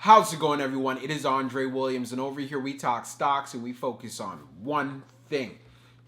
How's it going, everyone? It is Andre Williams, and over here we talk stocks and we focus on one thing.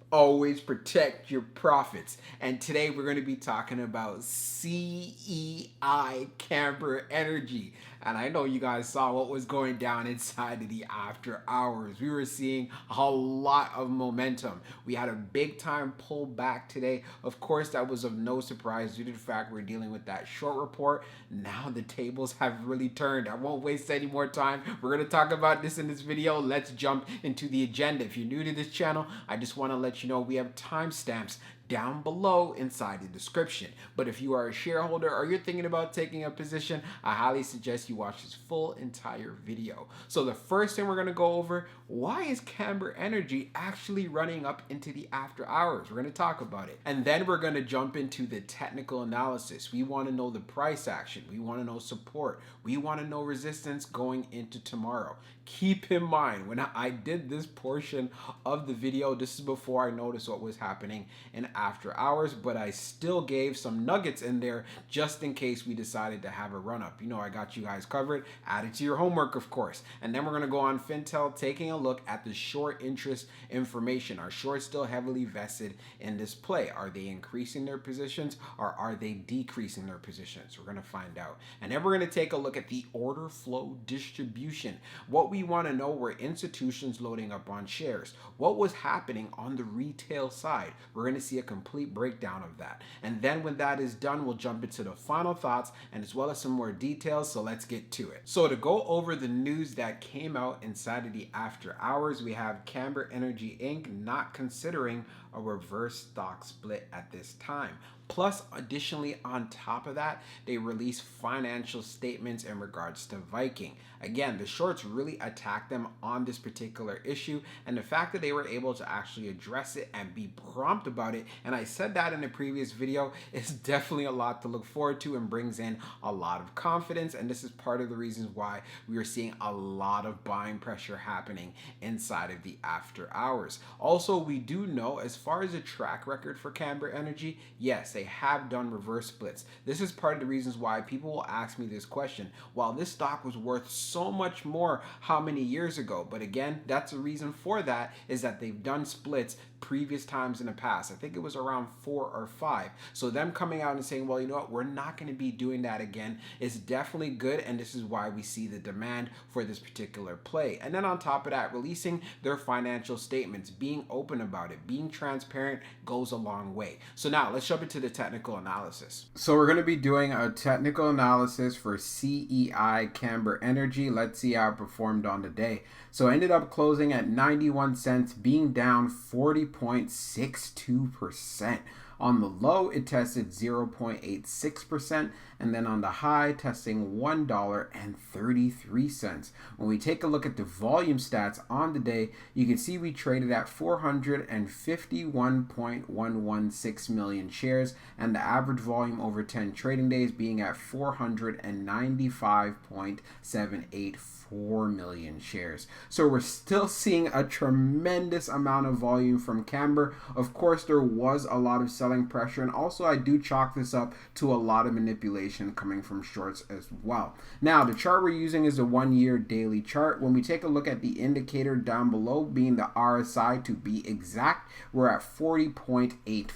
Always protect your profits. And today we're going to be talking about CEI, Camber Energy. And I know you guys saw what was going down inside of the after hours. We were seeing a lot of momentum. We had a big time pullback today. Of course, that was of no surprise due to the fact we're dealing with that short report. Now the tables have really turned. I won't waste any more time. We're going to talk about this in this video. Let's jump into the agenda. If you're new to this channel, I just want to let you know we have timestamps down below inside the description. But if you are a shareholder or you're thinking about taking a position, I highly suggest you watch this full entire video. So the first thing we're going to go over, why is Camber Energy actually running up into the after hours? We're going to talk about it. And then we're going to jump into the technical analysis. We want to know the price action. We want to know support. We want to know resistance going into tomorrow. Keep in mind, when I did this portion of the video, this is before I noticed what was happening in after hours, but I still gave some nuggets in there just in case we decided to have a run up. You know, I got you guys covered. Add it to your homework, of course. And then we're going to go on Fintel, taking a look at the short interest information. Are shorts still heavily vested in this play? Are they increasing their positions or are they decreasing their positions? We're going to find out. And then we're going to take a look at the order flow distribution. What we want to know were institutions loading up on shares. What was happening on the retail side? We're going to see a complete breakdown of that. And then when that is done, we'll jump into the final thoughts and as well as some more details. So let's get to it. So to go over the news that came out inside of the after hours, we have Camber Energy Inc. not considering a reverse stock split at this time. Plus, additionally, on top of that, they released financial statements in regards to Viking. Again, the shorts really attacked them on this particular issue, and the fact that they were able to actually address it and be prompt about it, and I said that in a previous video, is definitely a lot to look forward to and brings in a lot of confidence, and this is part of the reasons why we are seeing a lot of buying pressure happening inside of the after hours. Also, we do know, as far as a track record for Camber Energy, yes, they have done reverse splits. This is part of the reasons why people will ask me this question. While this stock was worth so much more how many years ago? But again, that's the reason for that is that they've done splits previous times in the past. I think it was around 4 or 5. So them coming out and saying, well, you know what, we're not going to be doing that again is definitely good. And this is why we see the demand for this particular play. And then on top of that, releasing their financial statements, being open about it, being transparent goes a long way. So now let's jump into the technical analysis. So we're going to be doing a technical analysis for CEI Camber Energy. Let's see how it performed on the day. So it ended up closing at 91 cents, being down 40.62%. On the low, it tested 0.86%, and then on the high, testing $1.33. When we take a look at the volume stats on the day, you can see we traded at 451.116 million shares, and the average volume over 10 trading days being at 495.784 million shares. So we're still seeing a tremendous amount of volume from Camber. Of course, there was a lot of selling pressure, and also I do chalk this up to a lot of manipulation coming from shorts as well. Now, the chart we're using is a 1-year daily chart. When we take a look at the indicator down below, being the RSI to be exact, we're at 40.85.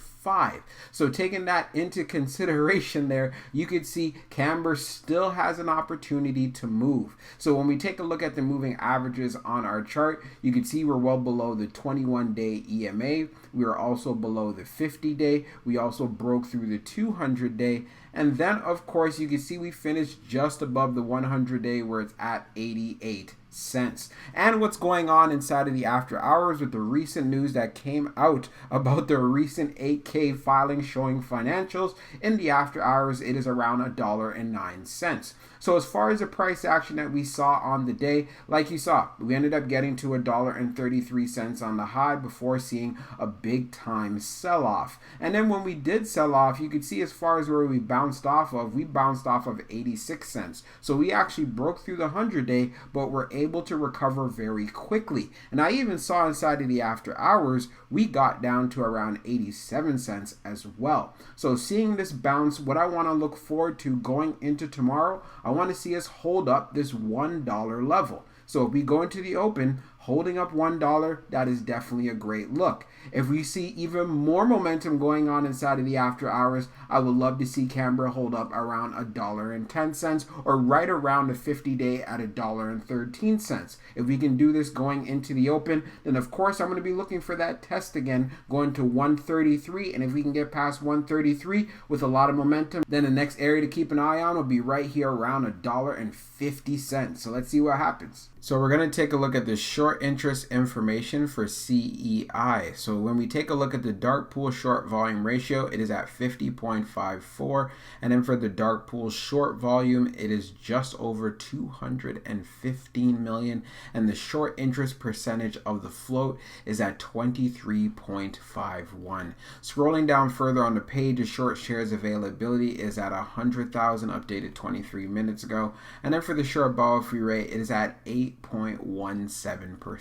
So taking that into consideration there, you could see Camber still has an opportunity to move. So when we take a look at the moving averages on our chart, you can see we're well below the 21-day EMA. We are also below the 50-day. We also broke through the 200-day. And then, of course, you can see we finished just above the 100-day where it's at 88 cents. And what's going on inside of the after hours with the recent news that came out about the recent 8K filing showing financials in the after hours, it is around $1.09. So as far as the price action that we saw on the day, like you saw, we ended up getting to $1.33 on the high before seeing a big time sell off. And then when we did sell off, you could see as far as where we bounced off of 86 cents. So we actually broke through the 100-day, but we're able able to recover very quickly. And I even saw inside of the after hours, we got down to around 87 cents as well. So seeing this bounce, what I want to look forward to going into tomorrow, I want to see us hold up this $1 level. So if we go into the open holding up $1, that is definitely a great look. If we see even more momentum going on inside of the after hours, I would love to see Camber hold up around $1.10 or right around the 50-day at $1.13. If we can do this going into the open, then of course I'm going to be looking for that test again going to 133, and if we can get past 133 with a lot of momentum, then the next area to keep an eye on will be right here around $1.50. So let's see what happens. So we're going to take a look at the short interest information for CEI. So when we take a look at the dark pool short volume ratio, it is at 50.54. And then for the dark pool short volume, it is just over 215 million. And the short interest percentage of the float is at 23.51. Scrolling down further on the page, the short shares availability is at 100,000, updated 23 minutes ago. And then for the short borrow free rate, it is at 8.17%.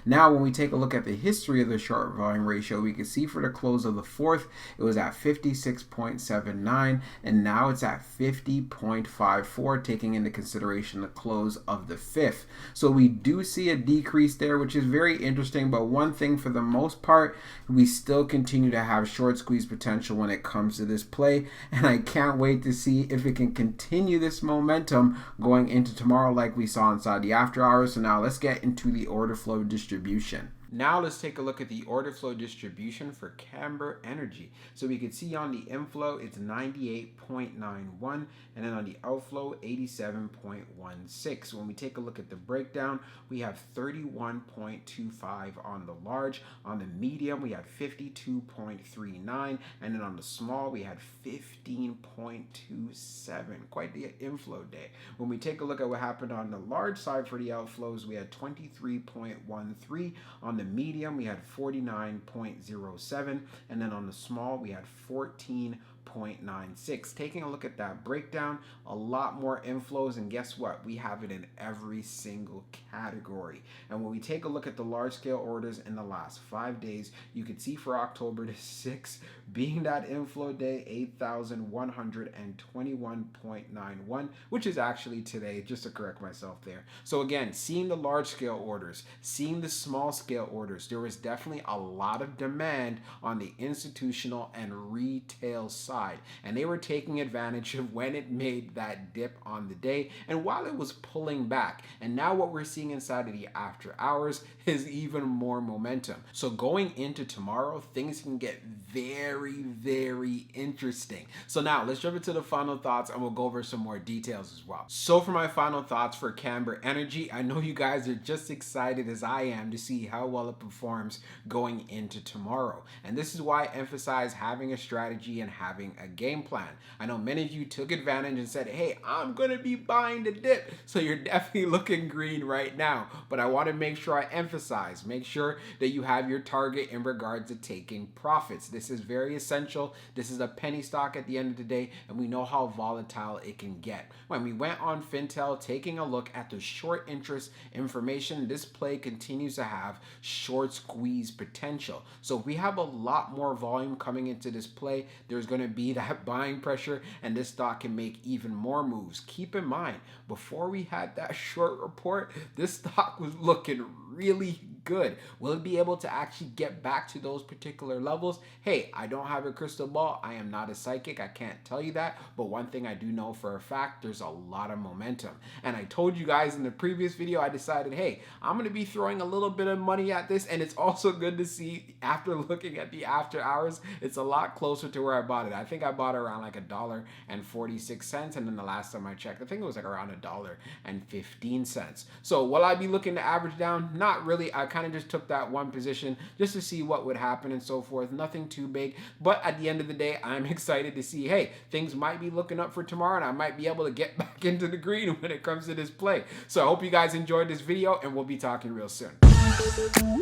Now, when we take a look at the history of the short volume ratio, we can see for the close of the fourth, it was at 56.79, and now it's at 50.54, taking into consideration the close of the fifth. So we do see a decrease there, which is very interesting, but one thing for the most part, we still continue to have short squeeze potential when it comes to this play, and I can't wait to see if it can continue this momentum going into tomorrow like we saw inside the after hours. So now let's get into the order flow distribution. Now let's take a look at the order flow distribution for Camber Energy. So we can see on the inflow, it's 98.91, and then on the outflow, 87.16. When we take a look at the breakdown, we have 31.25 on the large. On the medium, we had 52.39, and then on the small, we had 15.27. Quite the inflow day. When we take a look at what happened on the large side for the outflows, we had 23.13. On the medium, we had 49.07, and then on the small, we had 14.96. Taking a look at that breakdown, a lot more inflows, and guess what? We have it in every single category. And when we take a look at the large scale orders in the last 5 days, you can see for October the 6th being that inflow day, 8,121.91, which is actually today, just to correct myself there. So again, seeing the large scale orders, seeing the small scale orders, there was definitely a lot of demand on the institutional and retail side, and they were taking advantage of when it made that dip on the day and while it was pulling back. And now what we're seeing inside of the after hours is even more momentum. So going into tomorrow, things can get very, very interesting. So now let's jump into the final thoughts, and we'll go over some more details as well. So for my final thoughts for Camber Energy, I know you guys are just excited as I am to see how well it performs going into tomorrow. And this is why I emphasize having a strategy and having a game plan. I know many of you took advantage and said, hey, I'm going to be buying the dip. So you're definitely looking green right now. But I want to make sure I emphasize, make sure that you have your target in regards to taking profits. This is very essential. This is a penny stock at the end of the day, and we know how volatile it can get. When we went on Fintel, taking a look at the short interest information, this play continues to have short squeeze potential. So if we have a lot more volume coming into this play, there's going to be that buying pressure, and this stock can make even more moves. Keep in mind, before we had that short report, this stock was looking really good. Will it be able to actually get back to those particular levels? Hey, I don't have a crystal ball. I am not a psychic. I can't tell you that. But one thing I do know for a fact, there's a lot of momentum. And I told you guys in the previous video, I decided, hey, I'm going to be throwing a little bit of money at this. And it's also good to see after looking at the after hours, it's a lot closer to where I bought it. I think I bought it around like $1.46. And then the last time I checked, I think it was like around $1.15. So will I be looking to average down? Not really. I kind of just took that one position just to see what would happen and so forth. Nothing too big. But at the end of the day, I'm excited to see, hey, things might be looking up for tomorrow, and I might be able to get back into the green when it comes to this play. So I hope you guys enjoyed this video, and we'll be talking real soon.